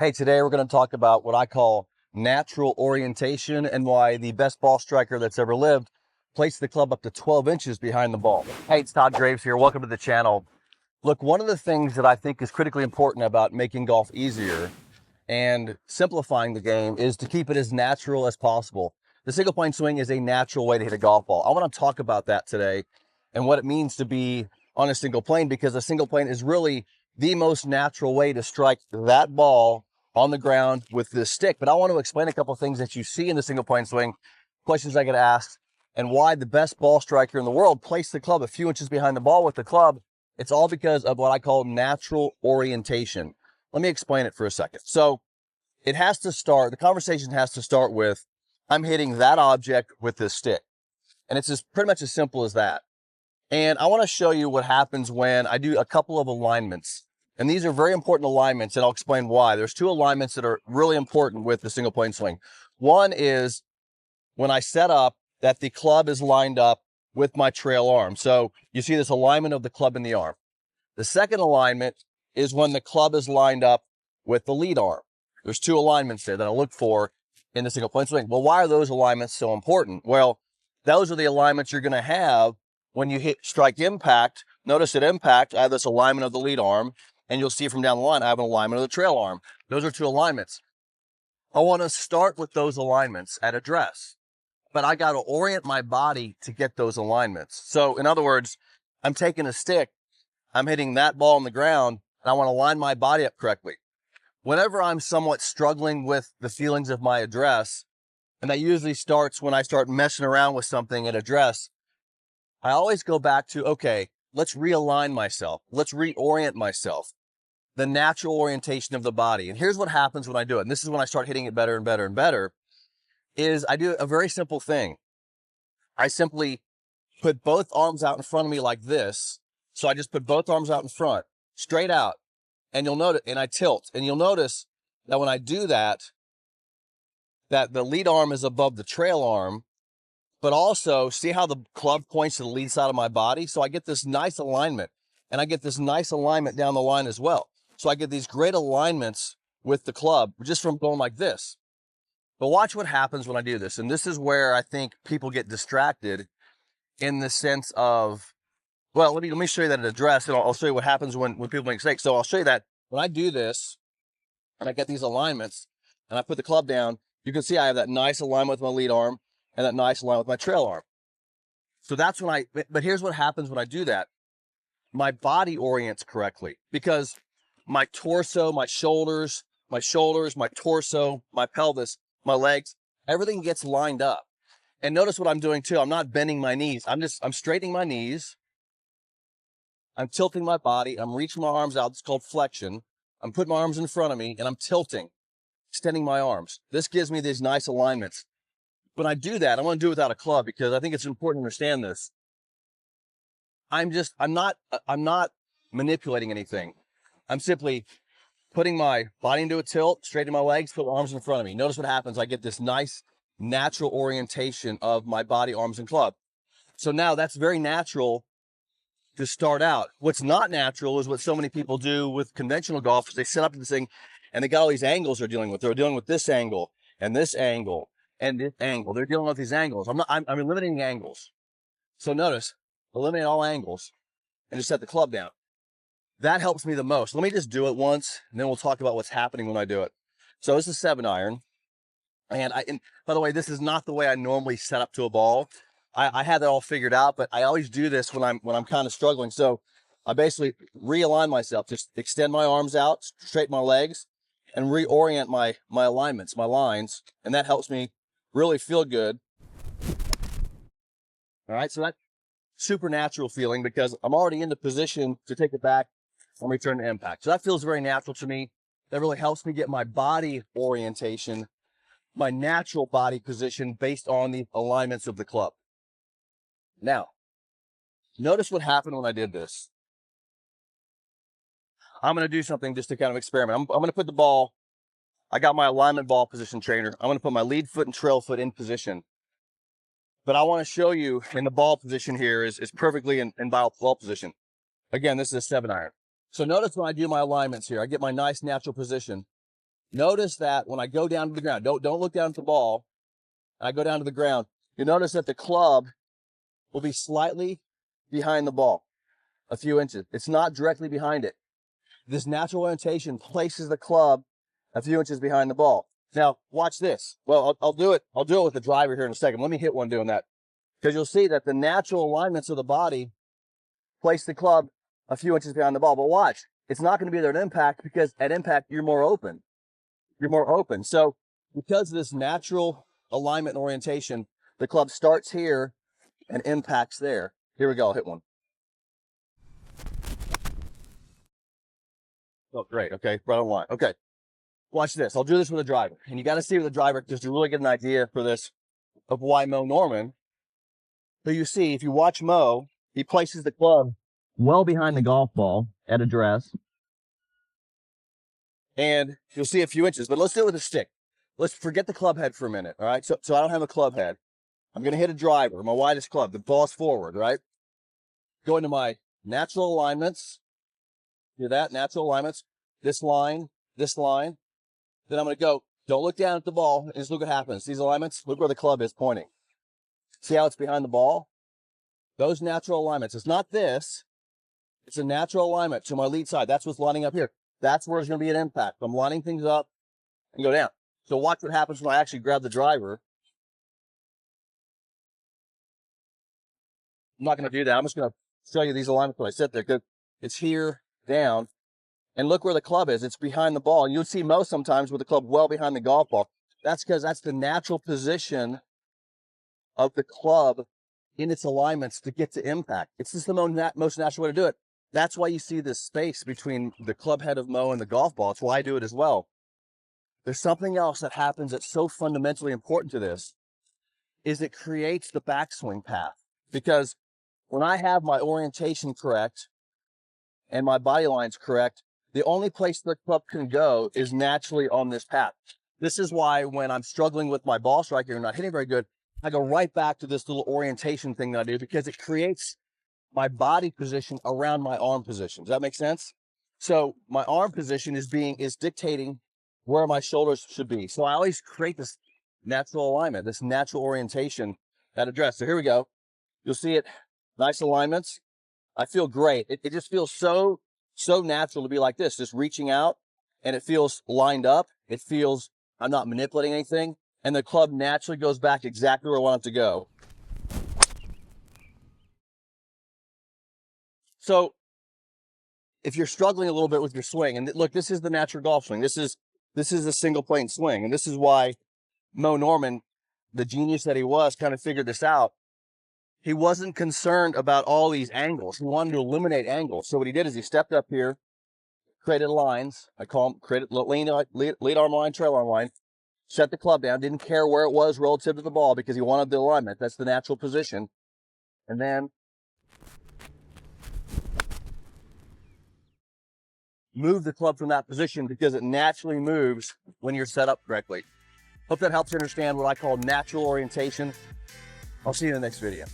Hey, today we're going to talk about what I call natural orientation and why the best ball striker that's ever lived placed the club up to 12 inches behind the ball. Hey, it's Todd Graves here. Welcome to the channel. Look, one of the things that I think is critically important about making golf easier and simplifying the game is to keep it as natural as possible. The single plane swing is a natural way to hit a golf ball. I want to talk about that today and what it means to be on a single plane, because a single plane is really the most natural way to strike that ball on the ground with this stick. But I want to explain a couple of things that you see in the single plane swing, questions I get asked, and why the best ball striker in the world placed the club a few inches behind the ball with the club. It's all because of what I call natural orientation. Let me explain it for a second. So it has to start, the conversation has to start with, I'm hitting that object with this stick. And it's just pretty much as simple as that. And I want to show you what happens when I do a couple of alignments. And these are very important alignments, and I'll explain why. There's two alignments that are really important with the single plane swing. One is when I set up that the club is lined up with my trail arm. So you see this alignment of the club and the arm. The second alignment is when the club is lined up with the lead arm. There's two alignments there that I look for in the single plane swing. Well, why are those alignments so important? Well, those are the alignments you're going to have when you strike impact. Notice at impact, I have this alignment of the lead arm, and you'll see from down the line, I have an alignment of the trail arm. Those are two alignments. I want to start with those alignments at address, but I got to orient my body to get those alignments. So in other words, I'm taking a stick, I'm hitting that ball on the ground, and I want to line my body up correctly. Whenever I'm somewhat struggling with the feelings of my address, and that usually starts when I start messing around with something at address, I always go back to, okay, let's realign myself. Let's reorient myself. The natural orientation of the body. And here's what happens when I do it. And this is when I start hitting it better and better and better, is I do a very simple thing. I simply put both arms out in front of me like this. So I just put both arms out in front, straight out. And you'll notice, and I tilt. And you'll notice that when I do that, that the lead arm is above the trail arm. But also, see how the club points to the lead side of my body? So I get this nice alignment, and I get this nice alignment down the line as well. So I get these great alignments with the club just from going like this. But watch what happens when I do this. And this is where I think people get distracted in the sense of, well, let me show you that at address, and I'll show you what happens when people make mistakes. So I'll show you that when I do this, and I get these alignments, and I put the club down, you can see I have that nice alignment with my lead arm, and that nice line with my trail arm. So that's when but here's what happens when I do that. My body orients correctly, because my torso, my shoulders, my torso, my pelvis, my legs, everything gets lined up. And notice what I'm doing too. I'm not bending my knees. I'm straightening my knees. I'm tilting my body. I'm reaching my arms out. It's called flexion. I'm putting my arms in front of me, and I'm tilting, extending my arms. This gives me these nice alignments. When I do that, I want to do it without a club, because I think it's important to understand this. I'm not manipulating anything. I'm simply putting my body into a tilt, straightening my legs, put my arms in front of me. Notice what happens. I get this nice natural orientation of my body, arms, and club. So now that's very natural to start out. What's not natural is what so many people do with conventional golf, is they set up this thing and they got all these angles they're dealing with. They're dealing with this angle and this angle and this angle. They're dealing with these angles. I'm eliminating angles. So notice, eliminate all angles and just set the club down. That helps me the most. Let me just do it once, and then we'll talk about what's happening when I do it. So this is 7-iron. And by the way, this is not the way I normally set up to a ball. I had that all figured out, but I always do this when I'm kind of struggling. So I basically realign myself, just extend my arms out, straighten my legs, and reorient my alignments, my lines, and that helps me really feel good. All right, so that's supernatural feeling, because I'm already in the position to take it back and return to impact. So that feels very natural to me. That really helps me get my body orientation, my natural body position based on the alignments of the club. Now, notice what happened when I did this. I'm going to do something just to kind of experiment. I'm going to put the ball, I got my alignment ball position trainer. I'm going to put my lead foot and trail foot in position. But I want to show you in the ball position here is perfectly in ball position. Again, this is a 7-iron. So notice when I do my alignments here, I get my nice natural position. Notice that when I go down to the ground, don't look down at the ball. I go down to the ground. You notice that the club will be slightly behind the ball, a few inches. It's not directly behind it. This natural orientation places the club a few inches behind the ball. Now, watch this. Well, I'll do it. I'll do it with the driver here in a second. Let me hit one doing that. Because you'll see that the natural alignments of the body place the club a few inches behind the ball. But watch, it's not going to be there at impact, because at impact, you're more open. You're more open. So because of this natural alignment and orientation, the club starts here and impacts there. Here we go. I'll hit one. Oh, great. Okay. Right on line. Okay. Watch this. I'll do this with a driver. And you got to see with the driver just to really get an idea for this of why Mo Norman. So you see, if you watch Mo, he places the club well behind the golf ball at address. And you'll see a few inches, but let's do it with a stick. Let's forget the club head for a minute. All right. So I don't have a club head. I'm going to hit a driver, my widest club. The ball's forward, right? Go into my natural alignments. Hear that? Natural alignments. This line, this line. Then I'm going to go, don't look down at the ball, and just look what happens. These alignments, look where the club is pointing. See how it's behind the ball? Those natural alignments. It's not this. It's a natural alignment to my lead side. That's what's lining up here. That's where there's going to be an impact. I'm lining things up and go down. So watch what happens when I actually grab the driver. I'm not going to do that. I'm just going to show you these alignments when I sit there, because it's here, down. And look where the club is. It's behind the ball. And you'll see most sometimes with the club well behind the golf ball. That's because that's the natural position of the club in its alignments to get to impact. It's just the most natural way to do it. That's why you see this space between the club head of Mo and the golf ball. It's why I do it as well. There's something else that happens that's so fundamentally important to this, is it creates the backswing path. Because when I have my orientation correct and my body lines correct, the only place the club can go is naturally on this path. This is why when I'm struggling with my ball striking or not hitting very good, I go right back to this little orientation thing that I do, because it creates my body position around my arm position. Does that make sense? So my arm position is dictating where my shoulders should be. So I always create this natural alignment, this natural orientation at address. So here we go. You'll see it. Nice alignments. I feel great. It just feels so natural to be like this, just reaching out, and it feels lined up. It feels I'm not manipulating anything, and the club naturally goes back exactly where I want it to go. So if you're struggling a little bit with your swing, and look, this is the natural golf swing. This is a single plane swing, and this is why Mo Norman, the genius that he was, kind of figured this out. He wasn't concerned about all these angles. He wanted to eliminate angles. So what he did is he stepped up here, created lines. I call them created lead arm line, trail arm line. Set the club down. Didn't care where it was relative to the ball, because he wanted the alignment. That's the natural position. And then move the club from that position, because it naturally moves when you're set up correctly. Hope that helps you understand what I call natural orientation. I'll see you in the next video.